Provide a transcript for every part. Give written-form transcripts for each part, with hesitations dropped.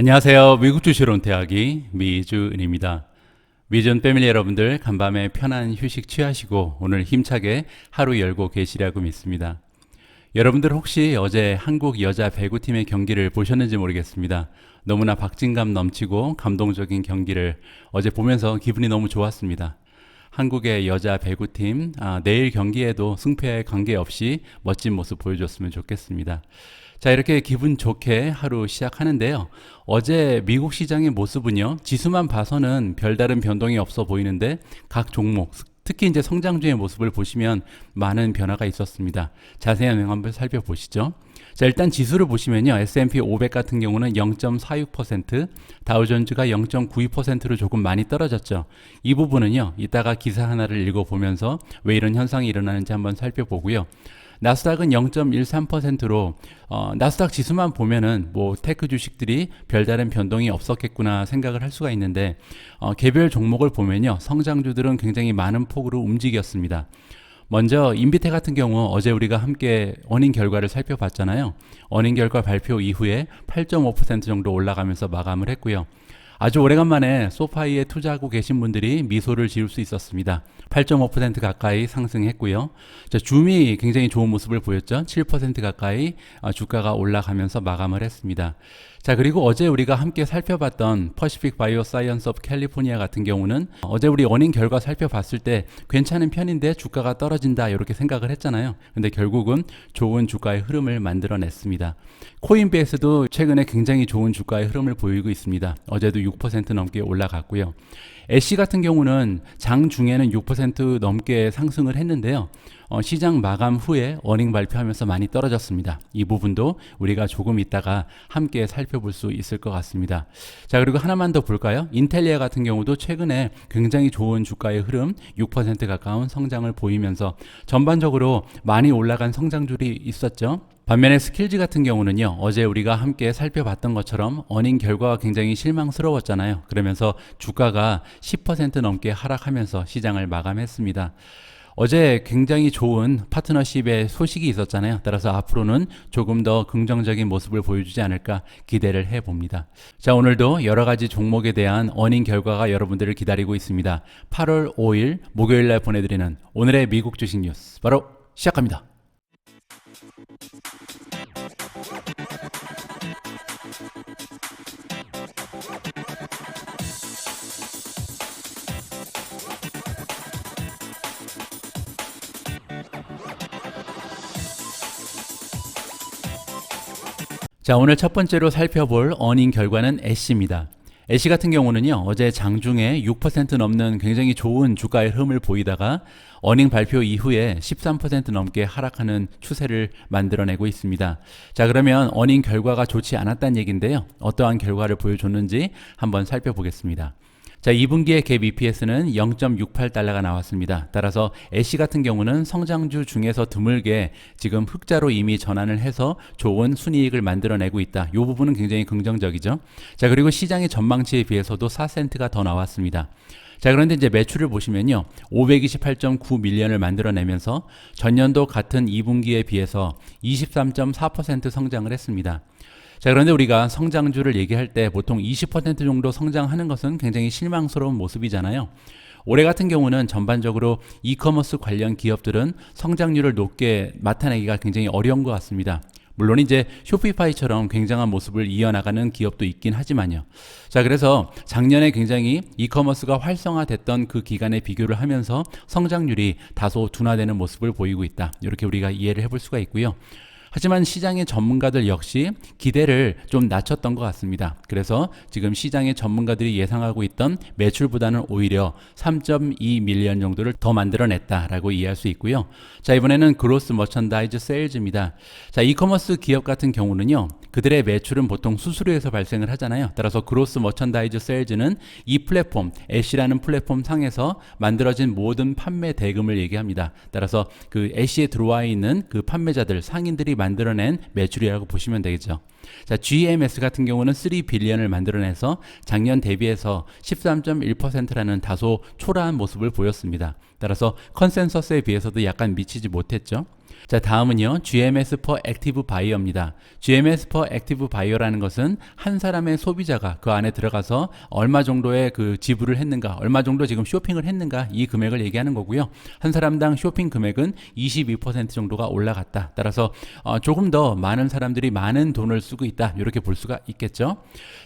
안녕하세요. 미국 주식론 대학이 미주은입니다. 미주은 패밀리 여러분들 간밤에 편한 휴식 취하시고 오늘 힘차게 하루 열고 계시리라고 믿습니다. 여러분들 혹시 어제 한국 여자 배구팀의 경기를 보셨는지 모르겠습니다. 너무나 박진감 넘치고 감동적인 경기를 어제 보면서 기분이 너무 좋았습니다. 한국의 여자 배구팀 내일 경기에도 승패에 관계없이 멋진 모습 보여줬으면 좋겠습니다. 자, 이렇게 기분 좋게 하루 시작하는데요. 어제 미국 시장의 모습은요, 지수만 봐서는 별다른 변동이 없어 보이는데 각 종목, 특히 이제 성장주의 모습을 보시면 많은 변화가 있었습니다. 자세한 내용 한번 살펴보시죠. 자, 일단 지수를 보시면요, S&P 500 같은 경우는 0.46%, 다우존즈가 0.92%로 조금 많이 떨어졌죠. 이 부분은요, 이따가 기사 하나를 읽어보면서 왜 이런 현상이 일어나는지 한번 살펴보고요. 나스닥은 0.13%로 나스닥 지수만 보면은 뭐 테크 주식들이 별다른 변동이 없었겠구나 생각을 할 수가 있는데 개별 종목을 보면요, 성장주들은 굉장히 많은 폭으로 움직였습니다. 먼저 인비테 같은 경우 어제 우리가 함께 어닝 결과를 살펴봤잖아요. 어닝 결과 발표 이후에 8.5% 정도 올라가면서 마감을 했고요. 아주 오래간만에 소파이에 투자하고 계신 분들이 미소를 지을 수 있었습니다. 8.5% 가까이 상승했고요. 자, 줌이 굉장히 좋은 모습을 보였죠. 7% 가까이 주가가 올라가면서 마감을 했습니다. 자, 그리고 어제 우리가 함께 살펴봤던 퍼시픽 바이오 사이언스 오브 캘리포니아 같은 경우는 어제 우리 어닝 결과 살펴봤을 때 괜찮은 편인데 주가가 떨어진다 이렇게 생각을 했잖아요. 근데 결국은 좋은 주가의 흐름을 만들어냈습니다. 코인베이스도 최근에 굉장히 좋은 주가의 흐름을 보이고 있습니다. 어제도 6% 넘게 올라갔고요. 애쉬 같은 경우는 장중에는 6% 넘게 상승을 했는데요. 시장 마감 후에 어닝 발표하면서 많이 떨어졌습니다. 이 부분도 우리가 조금 있다가 함께 살펴볼 수 있을 것 같습니다. 자, 그리고 하나만 더 볼까요? 인텔리아 같은 경우도 최근에 굉장히 좋은 주가의 흐름, 6% 가까운 성장을 보이면서 전반적으로 많이 올라간 성장률이 있었죠. 반면에 스킬즈 같은 경우는요, 어제 우리가 함께 살펴봤던 것처럼 어닝 결과가 굉장히 실망스러웠잖아요. 그러면서 주가가 10% 넘게 하락하면서 시장을 마감했습니다. 어제 굉장히 좋은 파트너십의 소식이 있었잖아요. 따라서 앞으로는 조금 더 긍정적인 모습을 보여주지 않을까 기대를 해봅니다. 자, 오늘도 여러 가지 종목에 대한 어닝 결과가 여러분들을 기다리고 있습니다. 8월 5일 목요일 날 보내드리는 오늘의 미국 주식 뉴스 바로 시작합니다. 자, 오늘 첫 번째로 살펴볼 어닝 결과는 애쉬입니다. 애쉬 같은 경우는요, 어제 장중에 6% 넘는 굉장히 좋은 주가의 흐름을 보이다가 어닝 발표 이후에 13% 넘게 하락하는 추세를 만들어내고 있습니다. 자, 그러면 어닝 결과가 좋지 않았다는 얘기인데요. 어떠한 결과를 보여줬는지 한번 살펴보겠습니다. 자, 2분기의 갭 EPS는 0.68달러가 나왔습니다. 따라서 애쉬 같은 경우는 성장주 중에서 드물게 지금 흑자로 이미 전환을 해서 좋은 순이익을 만들어내고 있다. 이 부분은 굉장히 긍정적이죠. 자, 그리고 시장의 전망치에 비해서도 4센트가 더 나왔습니다. 자, 그런데 이제 매출을 보시면요, 528.9 밀리언을 만들어내면서 전년도 같은 2분기에 비해서 23.4% 성장을 했습니다. 자, 그런데 우리가 성장주를 얘기할 때 보통 20% 정도 성장하는 것은 굉장히 실망스러운 모습이잖아요. 올해 같은 경우는 전반적으로 이커머스 관련 기업들은 성장률을 높게 나타내기가 굉장히 어려운 것 같습니다. 물론 이제 쇼피파이처럼 굉장한 모습을 이어나가는 기업도 있긴 하지만요. 자, 그래서 작년에 굉장히 이커머스가 활성화됐던 그 기간에 비교를 하면서 성장률이 다소 둔화되는 모습을 보이고 있다. 이렇게 우리가 이해를 해볼 수가 있고요. 하지만 시장의 전문가들 역시 기대를 좀 낮췄던 것 같습니다. 그래서 지금 시장의 전문가들이 예상하고 있던 매출보다는 오히려 3.2 밀리언 정도를 더 만들어냈다라고 이해할 수 있고요. 자, 이번에는 그로스 머천다이즈 세일즈입니다. 자, 이커머스 기업 같은 경우는요, 그들의 매출은 보통 수수료에서 발생을 하잖아요. 따라서 그로스 머천다이즈 세일즈는 이 플랫폼, 애쉬라는 플랫폼 상에서 만들어진 모든 판매 대금을 얘기합니다. 따라서 그 애쉬에 들어와 있는 그 판매자들, 상인들이 만들어낸 매출이라고 보시면 되겠죠. 자, GMS 같은 경우는 3빌리언을 만들어내서 작년 대비해서 13.1%라는 다소 초라한 모습을 보였습니다. 따라서 컨센서스에 비해서도 약간 미치지 못했죠. 자, 다음은요, GMS per Active Buyer입니다. GMS per Active Buyer라는 것은 한 사람의 소비자가 그 안에 들어가서 얼마 정도의 그 지불을 했는가, 얼마 정도 지금 쇼핑을 했는가, 이 금액을 얘기하는 거고요. 한 사람당 쇼핑 금액은 22% 정도가 올라갔다. 따라서 조금 더 많은 사람들이 많은 돈을 쓰고 있다. 이렇게 볼 수가 있겠죠.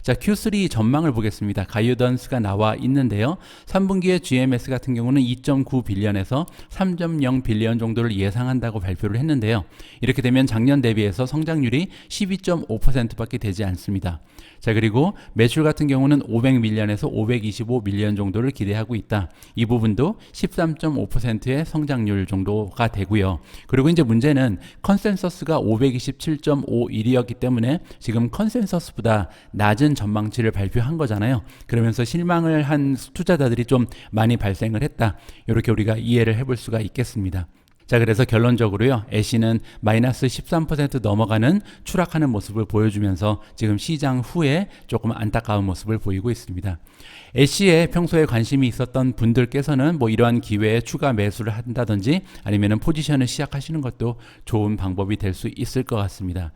자, Q3 전망을 보겠습니다. 가이던스가 나와 있는데요. 3분기에 GMS 같은 경우는 2.9 빌리언에서 3.0 빌리언 정도를 예상한다고 발표를 했는데요. 이렇게 되면 작년 대비해서 성장률이 12.5%밖에 되지 않습니다. 자, 그리고 매출 같은 경우는 500밀리언에서 525밀리언 정도를 기대하고 있다. 이 부분도 13.5%의 성장률 정도가 되고요. 그리고 이제 문제는 컨센서스가 527.51이었기 때문에 지금 컨센서스보다 낮은 전망치를 발표한 거잖아요. 그러면서 실망을 한 투자자들이 좀 많이 발생을 했다. 이렇게 우리가 이해를 해볼 수가 있겠습니다. 자, 그래서 결론적으로요, 애쉬는 마이너스 13% 넘어가는 추락하는 모습을 보여주면서 지금 시장 후에 조금 안타까운 모습을 보이고 있습니다. 애쉬에 평소에 관심이 있었던 분들께서는 뭐 이러한 기회에 추가 매수를 한다든지 아니면은 포지션을 시작하시는 것도 좋은 방법이 될 수 있을 것 같습니다.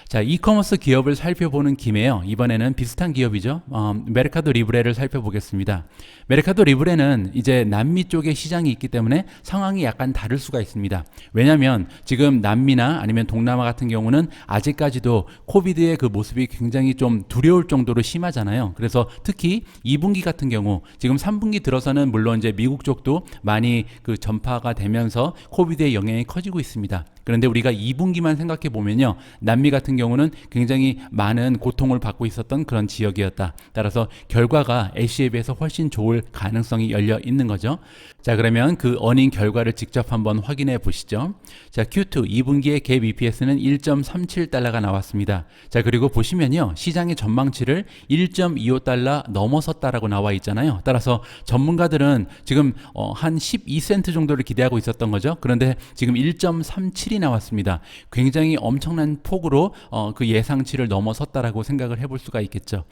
자, 이커머스 기업을 살펴보는 김에요. 이번에는 비슷한 기업이죠. 메르카도 리브레를 살펴보겠습니다. 메르카도 리브레는 이제 남미 쪽에 시장이 있기 때문에 상황이 약간 다를 수가 있습니다. 왜냐하면 지금 남미나 아니면 동남아 같은 경우는 아직까지도 코비드의 그 모습이 굉장히 좀 두려울 정도로 심하잖아요. 그래서 특히 2분기 같은 경우 지금 3분기 들어서는 물론 이제 미국 쪽도 많이 그 전파가 되면서 코비드의 영향이 커지고 있습니다. 그런데 우리가 2분기만 생각해 보면요, 남미 같은 경우는 굉장히 많은 고통을 받고 있었던 그런 지역이었다. 따라서 결과가 애쉬에 비해서 훨씬 좋을 가능성이 열려 있는 거죠. 자, 그러면 그 어닝 결과를 직접 한번 확인해 보시죠. 자, Q2 2분기의 갭 EPS는 1.37달러가 나왔습니다. 자, 그리고 보시면요, 시장의 전망치를 1.25달러 넘어섰다라고 나와 있잖아요. 따라서 전문가들은 지금 한 12센트 정도를 기대하고 있었던 거죠. 그런데 지금 1.37이 나왔습니다. 굉장히 엄청난 폭으로 그 예상치를 넘어섰다라고 생각을 해볼 수가 있겠죠.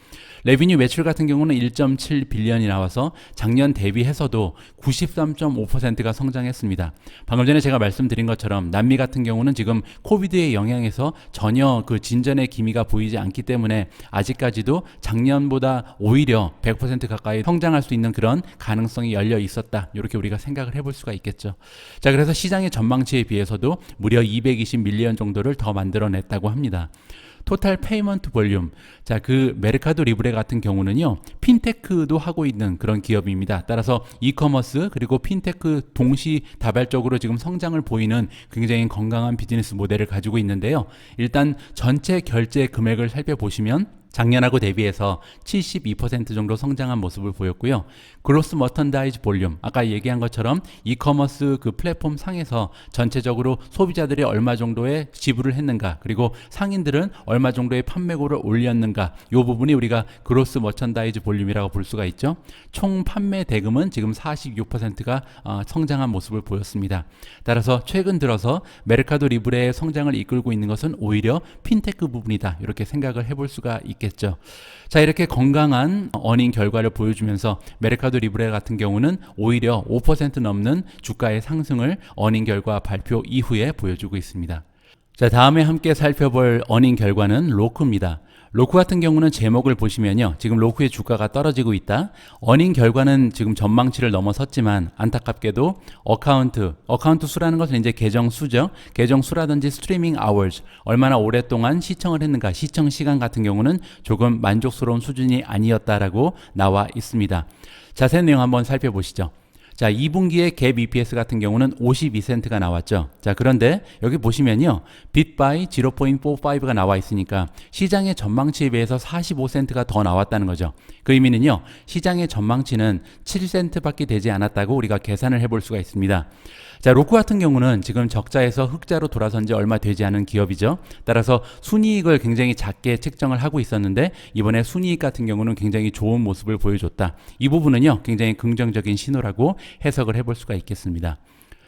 레비뉴 매출 같은 경우는 1.7 빌리언이 나와서 작년 대비해서도 93.5%가 성장했습니다. 방금 전에 제가 말씀드린 것처럼 남미 같은 경우는 지금 코비드의 영향에서 전혀 그 진전의 기미가 보이지 않기 때문에 아직까지도 작년보다 오히려 100% 가까이 성장할 수 있는 그런 가능성이 열려 있었다. 이렇게 우리가 생각을 해볼 수가 있겠죠. 자, 그래서 시장의 전망치에 비해서도 무려 220밀리언 정도를 더 만들어냈다고 합니다. 토탈 페이먼트 볼륨. 자, 그 메르카도 리브레 같은 경우는요, 핀테크도 하고 있는 그런 기업입니다. 따라서 이커머스 그리고 핀테크 동시다발적으로 지금 성장을 보이는 굉장히 건강한 비즈니스 모델을 가지고 있는데요. 일단 전체 결제 금액을 살펴보시면 작년하고 대비해서 72% 정도 성장한 모습을 보였고요. 그로스 머턴다이즈 볼륨, 아까 얘기한 것처럼 이커머스 그 플랫폼 상에서 전체적으로 소비자들이 얼마 정도의 지불을 했는가, 그리고 상인들은 얼마 정도의 판매고를 올렸는가, 이 부분이 우리가 그로스 머천다이즈 볼륨이라고 볼 수가 있죠. 총 판매 대금은 지금 46%가 성장한 모습을 보였습니다. 따라서 최근 들어서 메르카도 리브레의 성장을 이끌고 있는 것은 오히려 핀테크 부분이다, 이렇게 생각을 해볼 수가 있겠습니다. 자, 이렇게 건강한 어닝 결과를 보여주면서 메르카도 리브레 같은 경우는 오히려 5% 넘는 주가의 상승을 어닝 결과 발표 이후에 보여주고 있습니다. 자, 다음에 함께 살펴볼 어닝 결과는 로크입니다. 로크 같은 경우는 제목을 보시면요, 지금 로크의 주가가 떨어지고 있다. 어닝 결과는 지금 전망치를 넘어섰지만 안타깝게도 어카운트 수라는 것은 이제 계정 수죠. 계정 수라든지 스트리밍 아워즈, 얼마나 오랫동안 시청을 했는가, 시청 시간 같은 경우는 조금 만족스러운 수준이 아니었다라고 나와 있습니다. 자세한 내용 한번 살펴보시죠. 자, 2분기의 갭 EPS 같은 경우는 52센트가 나왔죠. 자, 그런데 여기 보시면요, beat by 0.45가 나와 있으니까 시장의 전망치에 비해서 45센트가 더 나왔다는 거죠. 그 의미는요, 시장의 전망치는 7센트밖에 되지 않았다고 우리가 계산을 해볼 수가 있습니다. 자, 로크 같은 경우는 지금 적자에서 흑자로 돌아선 지 얼마 되지 않은 기업이죠. 따라서 순이익을 굉장히 작게 책정을 하고 있었는데 이번에 순이익 같은 경우는 굉장히 좋은 모습을 보여줬다. 이 부분은요, 굉장히 긍정적인 신호라고 해석을 해볼 수가 있겠습니다.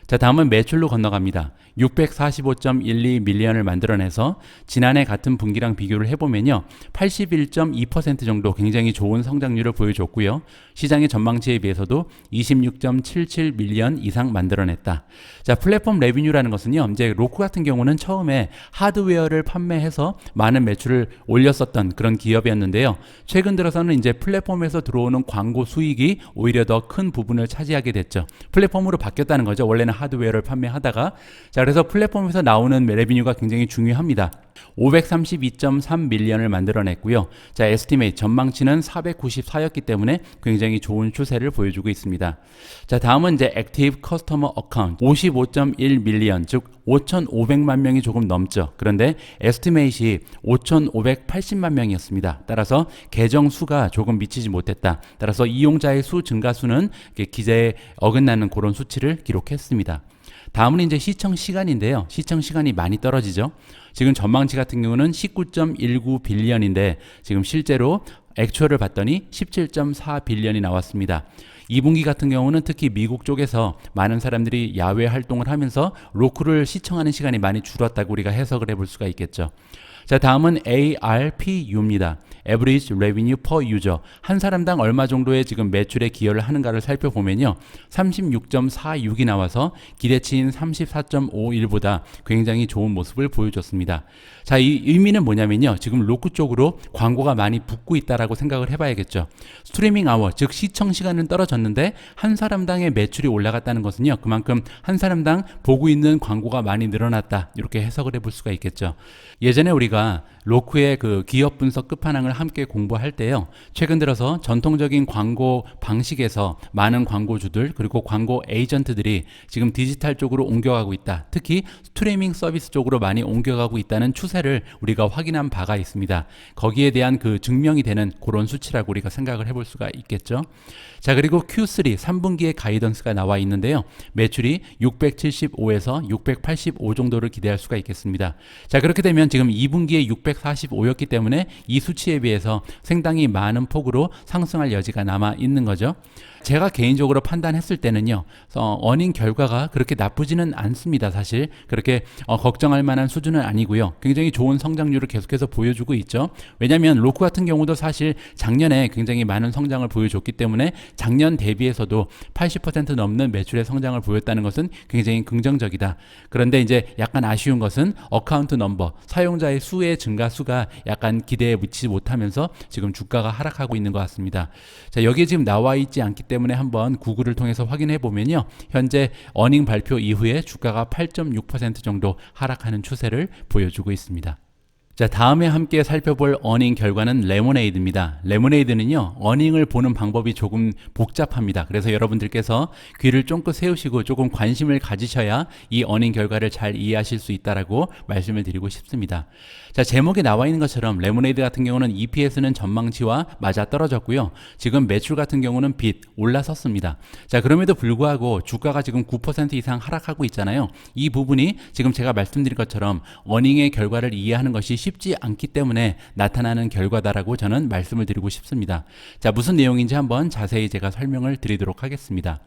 자, 다음은 매출로 건너갑니다. 645.12 밀리언을 만들어내서 지난해 같은 분기랑 비교를 해보면요, 81.2% 정도 굉장히 좋은 성장률을 보여줬고요. 시장의 전망치에 비해서도 26.77 밀리언 이상 만들어냈다. 자, 플랫폼 레비뉴라는 것은요, 이제 로쿠 같은 경우는 처음에 하드웨어를 판매해서 많은 매출을 올렸었던 그런 기업이었는데요. 최근 들어서는 이제 플랫폼에서 들어오는 광고 수익이 오히려 더 큰 부분을 차지하게 됐죠. 플랫폼으로 바뀌었다는 거죠. 원래는 하드웨어를 판매하다가. 자, 그래서 플랫폼에서 나오는 레비뉴가 굉장히 중요합니다. 532.3 밀리언을 만들어냈고요. 자, 에스티메이트 전망치는 494였기 때문에 굉장히 좋은 추세를 보여주고 있습니다. 자, 다음은 이제 액티브 커스터머 어카운트 55.1 밀리언, 즉 5,500만 명이 조금 넘죠. 그런데 에스티메이트이 5,580만 명이었습니다. 따라서 계정 수가 조금 미치지 못했다. 따라서 이용자의 수 증가수는 기재에 어긋나는 그런 수치를 기록했습니다. 다음은 이제 시청 시간인데요. 시청 시간이 많이 떨어지죠. 지금 전망치 같은 경우는 19.19 빌리언인데 지금 실제로 액추얼을 봤더니 17.4 빌리언이 나왔습니다. 2분기 같은 경우는 특히 미국 쪽에서 많은 사람들이 야외 활동을 하면서 로쿠를 시청하는 시간이 많이 줄었다고 우리가 해석을 해볼 수가 있겠죠. 자, 다음은 ARPU입니다. Average Revenue Per User. 한 사람당 얼마 정도의 지금 매출에 기여를 하는가를 살펴보면요, 36.46이 나와서 기대치인 34.51보다 굉장히 좋은 모습을 보여줬습니다. 자, 이 의미는 뭐냐면요, 지금 로쿠 쪽으로 광고가 많이 붙고 있다라고 생각을 해봐야겠죠. 스트리밍 아워, 즉 시청 시간은 떨어졌는데 한 사람당의 매출이 올라갔다는 것은요, 그만큼 한 사람당 보고 있는 광고가 많이 늘어났다, 이렇게 해석을 해볼 수가 있겠죠. 예전에 우리가 로쿠의 그 기업 분석 끝판왕을 함께 공부할 때요, 최근 들어서 전통적인 광고 방식에서 많은 광고주들 그리고 광고 에이전트들이 지금 디지털 쪽으로 옮겨가고 있다, 특히 스트리밍 서비스 쪽으로 많이 옮겨가고 있다는 추세를 우리가 확인한 바가 있습니다. 거기에 대한 그 증명이 되는 그런 수치라고 우리가 생각을 해볼 수가 있겠죠. 자, 그리고 Q3 3분기의 가이던스가 나와 있는데요, 매출이 675에서 685 정도를 기대할 수가 있겠습니다. 자, 그렇게 되면 지금 2분기에 645였기 때문에 이 수치에 비해서 상당히 많은 폭으로 상승할 여지가 남아 있는 거죠. 제가 개인적으로 판단했을 때는요, 어닝 결과가 그렇게 나쁘지는 않습니다. 사실 그렇게 걱정할 만한 수준은 아니고요, 굉장히 좋은 성장률을 계속해서 보여주고 있죠. 왜냐하면 로쿠 같은 경우도 사실 작년에 굉장히 많은 성장을 보여줬기 때문에 작년 대비해서도 80% 넘는 매출의 성장을 보였다는 것은 굉장히 긍정적이다. 그런데 이제 약간 아쉬운 것은 어카운트 넘버, 사용자의 수의 증가수가 약간 기대에 미치지 못하면서 지금 주가가 하락하고 있는 것 같습니다. 자, 여기에 지금 나와 있지 않기 때문에 한번 구글을 통해서 확인해 보면요, 현재 어닝 발표 이후에 주가가 8.6% 정도 하락하는 추세를 보여주고 있습니다. 자, 다음에 함께 살펴볼 어닝 결과는 레모네이드입니다. 레모네이드는요, 어닝을 보는 방법이 조금 복잡합니다. 그래서 여러분들께서 귀를 쫑긋 세우시고 조금 관심을 가지셔야 이 어닝 결과를 잘 이해하실 수 있다라고 말씀을 드리고 싶습니다. 자, 제목에 나와 있는 것처럼 레모네이드 같은 경우는 EPS는 전망치와 맞아 떨어졌고요, 지금 매출 같은 경우는 올라섰습니다. 자, 그럼에도 불구하고 주가가 지금 9% 이상 하락하고 있잖아요. 이 부분이 지금 제가 말씀드린 것처럼 어닝의 결과를 이해하는 것이 쉽지 않기 때문에 나타나는 결과다라고 저는 말씀을 드리고 싶습니다. 자, 무슨 내용인지 한번 자세히 제가 설명을 드리도록 하겠습니다.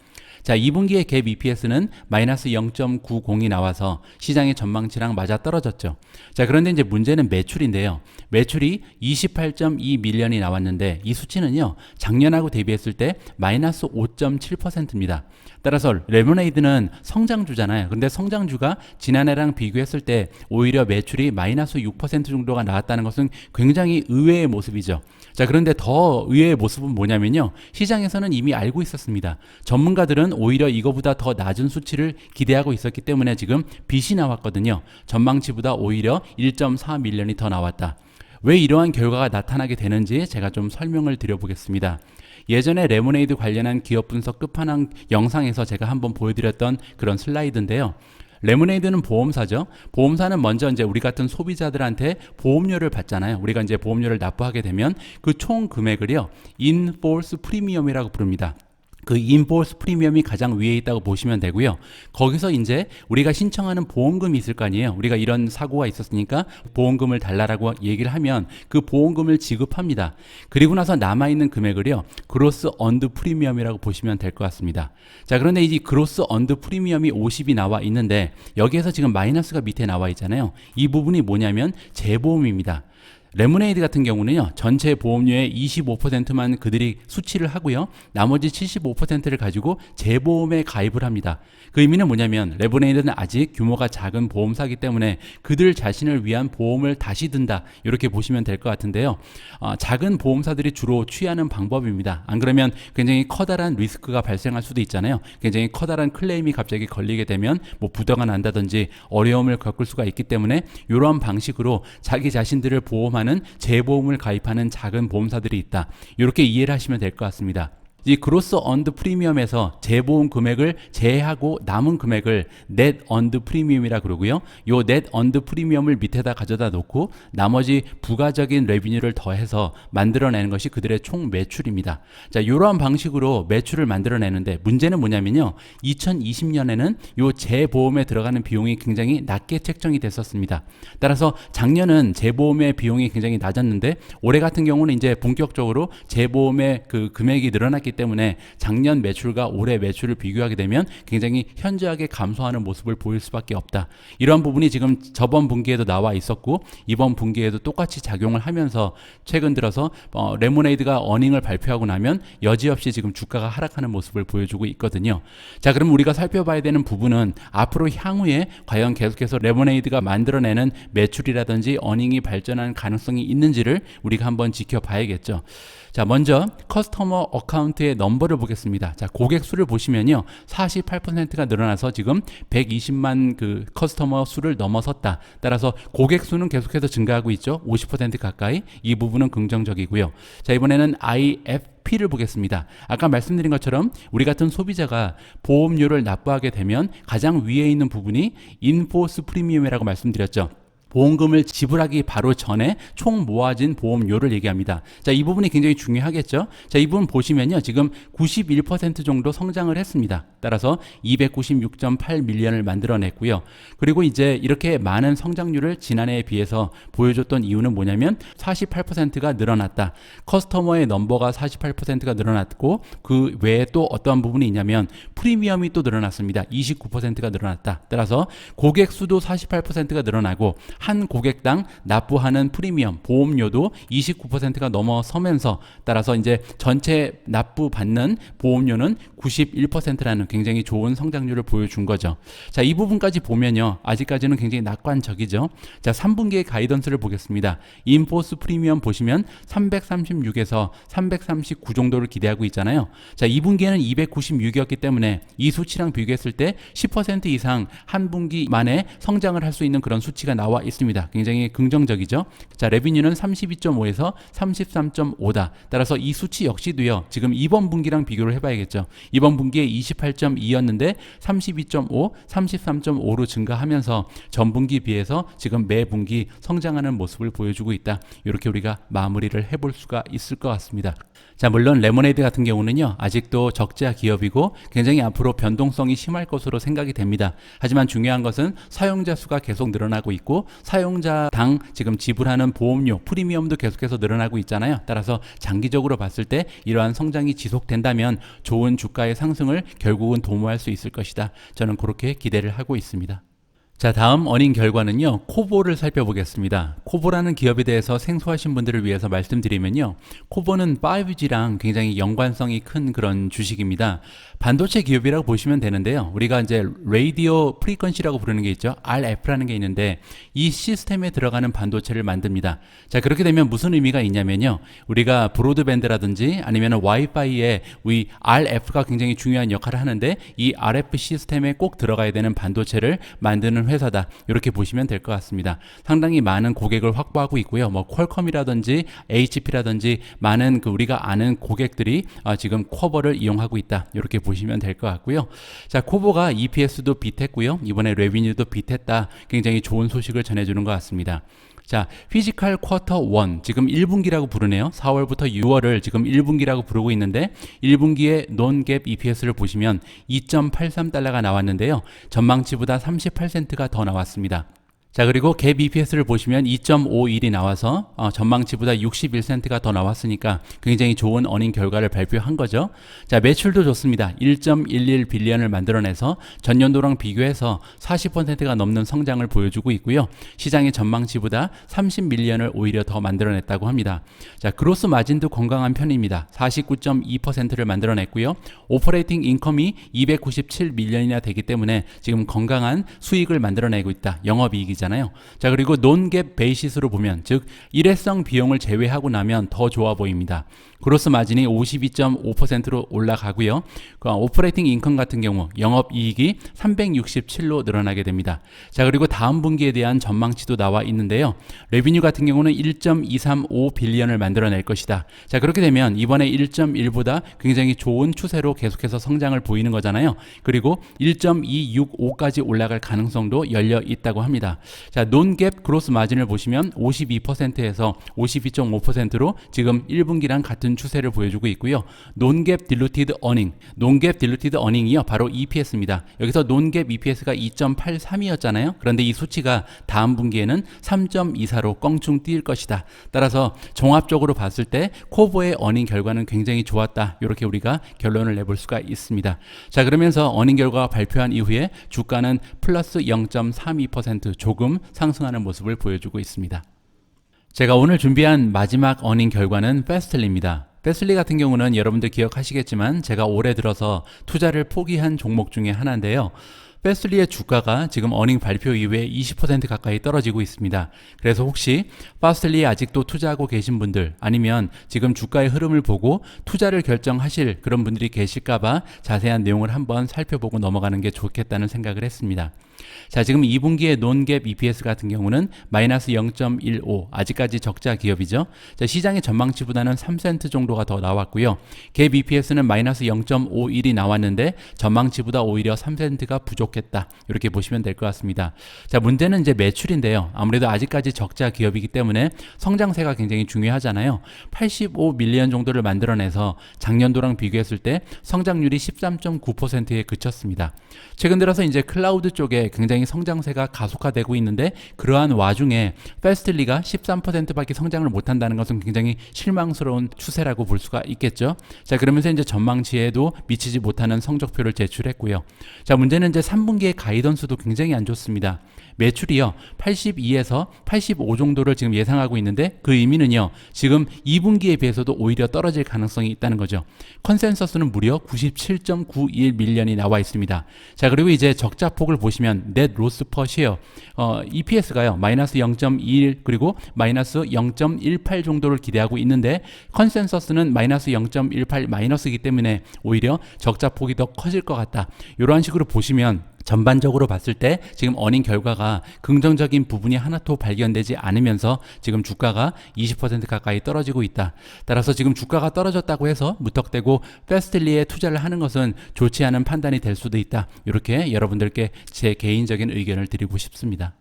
자, 2분기의 갭 EPS는 마이너스 0.90이 나와서 시장의 전망치랑 맞아 떨어졌죠. 자, 그런데 이제 문제는 매출인데요. 매출이 28.2 밀리언이 나왔는데 이 수치는요, 작년하고 대비했을 때 마이너스 5.7%입니다. 따라서 레모네이드는 성장주잖아요. 근데 성장주가 지난해랑 비교했을 때 오히려 매출이 마이너스 6% 정도가 나왔다는 것은 굉장히 의외의 모습이죠. 자, 그런데 더 의외의 모습은 뭐냐면요, 시장에서는 이미 알고 있었습니다. 전문가들은 오히려 이거보다 더 낮은 수치를 기대하고 있었기 때문에 지금 빚이 나왔거든요. 전망치보다 오히려 1.4 밀리언이 더 나왔다. 왜 이러한 결과가 나타나게 되는지 제가 좀 설명을 드려보겠습니다. 예전에 레모네이드 관련한 기업 분석 끝판왕 영상에서 제가 한번 보여드렸던 그런 슬라이드인데요. 레모네이드는 보험사죠. 보험사는 먼저 이제 우리 같은 소비자들한테 보험료를 받잖아요. 우리가 이제 보험료를 납부하게 되면 그 총 금액을요, 인포스 프리미엄이라고 부릅니다. 그 인포스 프리미엄이 가장 위에 있다고 보시면 되고요. 거기서 이제 우리가 신청하는 보험금이 있을 거 아니에요. 우리가 이런 사고가 있었으니까 보험금을 달라라고 얘기를 하면 그 보험금을 지급합니다. 그리고 나서 남아있는 금액을요, 그로스 언드 프리미엄이라고 보시면 될 것 같습니다. 자, 그런데 이 그로스 언드 프리미엄이 50이 나와 있는데 여기에서 지금 마이너스가 밑에 나와 있잖아요. 이 부분이 뭐냐면 재보험입니다. 레모네이드 같은 경우는요, 전체 보험료의 25%만 그들이 수취를 하고요, 나머지 75%를 가지고 재보험에 가입을 합니다. 그 의미는 뭐냐면 레모네이드는 아직 규모가 작은 보험사이기 때문에 그들 자신을 위한 보험을 다시 든다, 이렇게 보시면 될 것 같은데요. 작은 보험사들이 주로 취하는 방법입니다. 안 그러면 굉장히 커다란 리스크가 발생할 수도 있잖아요. 굉장히 커다란 클레임이 갑자기 걸리게 되면 뭐 부도가 난다든지 어려움을 겪을 수가 있기 때문에 이러한 방식으로 자기 자신들을 보험하는 재보험을 가입하는 작은 보험사들이 있다, 이렇게 이해를 하시면 될 것 같습니다. 이 그로스 언드 프리미엄에서 재보험 금액을 제외하고 남은 금액을 넷 언드 프리미엄이라 그러고요. 요 넷 언드 프리미엄을 밑에다 가져다 놓고 나머지 부가적인 레비뉴를 더해서 만들어내는 것이 그들의 총 매출입니다. 자, 이러한 방식으로 매출을 만들어내는데 문제는 뭐냐면요, 2020년에는 요 재보험에 들어가는 비용이 굉장히 낮게 책정이 됐었습니다. 따라서 작년은 재보험의 비용이 굉장히 낮았는데 올해 같은 경우는 이제 본격적으로 재보험의 그 금액이 늘어났기 때문에 작년 매출과 올해 매출을 비교하게 되면 굉장히 현저하게 감소하는 모습을 보일 수밖에 없다. 이러한 부분이 지금 저번 분기에도 나와 있었고 이번 분기에도 똑같이 작용을 하면서 최근 들어서 레모네이드가 어닝을 발표하고 나면 여지없이 지금 주가가 하락하는 모습을 보여주고 있거든요. 자, 그럼 우리가 살펴봐야 되는 부분은 앞으로 향후에 과연 계속해서 레모네이드가 만들어내는 매출이라든지 어닝이 발전하는 가능성이 있는지를 우리가 한번 지켜봐야겠죠. 자, 먼저 커스터머 어카운트의 넘버를 보겠습니다. 자, 고객 수를 보시면요, 48%가 늘어나서 지금 120만 그 커스터머 수를 넘어섰다. 따라서 고객 수는 계속해서 증가하고 있죠. 50% 가까이. 이 부분은 긍정적이고요. 자, 이번에는 IFP를 보겠습니다. 아까 말씀드린 것처럼 우리 같은 소비자가 보험료를 납부하게 되면 가장 위에 있는 부분이 인포스 프리미엄이라고 말씀드렸죠. 보험금을 지불하기 바로 전에 총 모아진 보험료를 얘기합니다. 자, 이 부분이 굉장히 중요하겠죠. 자, 이 부분 보시면요, 지금 91% 정도 성장을 했습니다. 따라서 296.8 밀리언을 만들어냈고요. 그리고 이제 이렇게 많은 성장률을 지난해에 비해서 보여줬던 이유는 뭐냐면 48%가 늘어났다. 커스터머의 넘버가 48%가 늘어났고 그 외에 또 어떠한 부분이 있냐면 프리미엄이 또 늘어났습니다. 29%가 늘어났다. 따라서 고객 수도 48%가 늘어나고 한 고객당 납부하는 프리미엄, 보험료도 29%가 넘어서면서 따라서 이제 전체 납부받는 보험료는 91%라는 굉장히 좋은 성장률을 보여준 거죠. 자, 이 부분까지 보면요, 아직까지는 굉장히 낙관적이죠. 자, 3분기의 가이던스를 보겠습니다. 인포스 프리미엄 보시면 336에서 339 정도를 기대하고 있잖아요. 자, 2분기에는 296이었기 때문에 이 수치랑 비교했을 때 10% 이상 한 분기 만에 성장을 할 수 있는 그런 수치가 나와 있습니다. 굉장히 긍정적이죠. 자, 레비뉴는 32.5에서 33.5다. 따라서 이 수치 역시도요, 지금 이번 분기랑 비교를 해봐야겠죠. 이번 분기에 28.2였는데 32.5, 33.5로 증가하면서 전분기 비해서 지금 매 분기 성장하는 모습을 보여주고 있다. 이렇게 우리가 마무리를 해볼 수가 있을 것 같습니다. 자, 물론 레모네이드 같은 경우는요, 아직도 적자 기업이고 굉장히 앞으로 변동성이 심할 것으로 생각이 됩니다. 하지만 중요한 것은 사용자 수가 계속 늘어나고 있고 사용자당 지금 지불하는 보험료, 프리미엄도 계속해서 늘어나고 있잖아요. 따라서 장기적으로 봤을 때 이러한 성장이 지속된다면 좋은 주가의 상승을 결국은 도모할 수 있을 것이다. 저는 그렇게 기대를 하고 있습니다. 자, 다음 어닝 결과는요, 코보를 살펴보겠습니다. 코보라는 기업에 대해서 생소하신 분들을 위해서 말씀드리면요, 코보는 5G랑 굉장히 연관성이 큰 그런 주식입니다. 반도체 기업이라고 보시면 되는데요, 우리가 이제 라디오 프리퀀시라고 부르는 게 있죠. RF라는 게 있는데 이 시스템에 들어가는 반도체를 만듭니다. 자, 그렇게 되면 무슨 의미가 있냐면요, 우리가 브로드밴드라든지 아니면 와이파이에 이 RF가 굉장히 중요한 역할을 하는데 이 RF 시스템에 꼭 들어가야 되는 반도체를 만드는 회사다. 이렇게 보시면 될 것 같습니다. 상당히 많은 고객을 확보하고 있고요. 뭐 퀄컴이라든지 HP라든지 많은 그 우리가 아는 고객들이 지금 코보를 이용하고 있다. 이렇게 보시면 될 것 같고요. 자, 코보가 EPS도 비트했고요. 이번에 레비뉴도 비트했다. 굉장히 좋은 소식을 전해주는 것 같습니다. 자, 피지컬 쿼터 1 지금 1분기라고 부르네요. 4월부터 6월을 지금 1분기라고 부르고 있는데 1분기의 논갭 EPS를 보시면 2.83달러가 나왔는데요. 전망치보다 38센트가 더 나왔습니다. 자, 그리고 갭 EPS를 보시면 2.51이 나와서 전망치보다 61센트가 더 나왔으니까 굉장히 좋은 어닝 결과를 발표한 거죠. 자, 매출도 좋습니다. 1.11 빌리언을 만들어내서 전년도랑 비교해서 40%가 넘는 성장을 보여주고 있고요. 시장의 전망치보다 30밀리언을 오히려 더 만들어냈다고 합니다. 자, 그로스 마진도 건강한 편입니다. 49.2%를 만들어냈고요. 오퍼레이팅 인컴이 297밀리언이나 되기 때문에 지금 건강한 수익을 만들어내고 있다. 영업이익이죠. 자, 그리고 논갭 베이시스로 보면, 즉 일회성 비용을 제외하고 나면 더 좋아 보입니다. 그로스 마진이 52.5%로 올라가고요. 오퍼레이팅 인컴 같은 경우 영업이익이 367로 늘어나게 됩니다. 자, 그리고 다음 분기에 대한 전망치도 나와 있는데요. 레비뉴 같은 경우는 1.235 빌리언을 만들어낼 것이다. 자, 그렇게 되면 이번에 1.1보다 굉장히 좋은 추세로 계속해서 성장을 보이는 거잖아요. 그리고 1.265까지 올라갈 가능성도 열려 있다고 합니다. 자, 논갭 그로스 마진을 보시면 52%에서 52.5%로 지금 1분기랑 같은 추세를 보여주고 있고요. 논갭 딜루티드 어닝, 논갭 딜루티드 어닝이요, 바로 EPS입니다. 여기서 논갭 EPS가 2.83이었잖아요. 그런데 이 수치가 다음 분기에는 3.24로 껑충 뛸 것이다. 따라서 종합적으로 봤을 때 코보의 어닝 결과는 굉장히 좋았다. 이렇게 우리가 결론을 내볼 수가 있습니다. 자, 그러면서 어닝 결과가 발표한 이후에 주가는 플러스 0.32% 조금 상승하는 모습을 보여주고 있습니다. 제가 오늘 준비한 마지막 어닝 결과는 페스틀리입니다. 페스틀리 같은 경우는 여러분들 기억하시겠지만 제가 올해 들어서 투자를 포기한 종목 중에 하나인데요. 페스틀리의 주가가 지금 어닝 발표 이후에 20% 가까이 떨어지고 있습니다. 그래서 혹시 페스틀리에 아직도 투자하고 계신 분들, 아니면 지금 주가의 흐름을 보고 투자를 결정하실 그런 분들이 계실까봐 자세한 내용을 한번 살펴보고 넘어가는 게 좋겠다는 생각을 했습니다. 자, 지금 2분기의 논갭 EPS 같은 경우는 마이너스 0.15, 아직까지 적자 기업이죠. 자, 시장의 전망치보다는 3센트 정도가 더 나왔고요. 갭 EPS는 마이너스 0.51이 나왔는데 전망치보다 오히려 3센트가 부족했다. 이렇게 보시면 될 것 같습니다. 자, 문제는 이제 매출인데요. 아무래도 아직까지 적자 기업이기 때문에 성장세가 굉장히 중요하잖아요. 85밀리언 정도를 만들어내서 작년도랑 비교했을 때 성장률이 13.9%에 그쳤습니다. 최근 들어서 이제 클라우드 쪽에 굉장히 성장세가 가속화되고 있는데, 그러한 와중에 페스틀리가 13%밖에 성장을 못한다는 것은 굉장히 실망스러운 추세라고 볼 수가 있겠죠. 자, 그러면서 이제 전망치에도 미치지 못하는 성적표를 제출했고요. 자, 문제는 이제 3분기의 가이던스도 굉장히 안 좋습니다. 매출이요 82에서 85 정도를 지금 예상하고 있는데, 그 의미는요 지금 2분기에 비해서도 오히려 떨어질 가능성이 있다는 거죠. 컨센서스는 무려 97.91밀리언이 나와 있습니다. 자, 그리고 이제 적자폭을 보시면 net loss per share EPS가요 마이너스 0.21 그리고 마이너스 0.18 정도를 기대하고 있는데, 컨센서스는 마이너스 0.18 마이너스이기 때문에 오히려 적자폭이 더 커질 것 같다. 이런 식으로 보시면 전반적으로 봤을 때 지금 어닝 결과가 긍정적인 부분이 하나도 발견되지 않으면서 지금 주가가 20% 가까이 떨어지고 있다. 따라서 지금 주가가 떨어졌다고 해서 무턱대고 페스틀리에 투자를 하는 것은 좋지 않은 판단이 될 수도 있다. 이렇게 여러분들께 제 개인적인 의견을 드리고 싶습니다.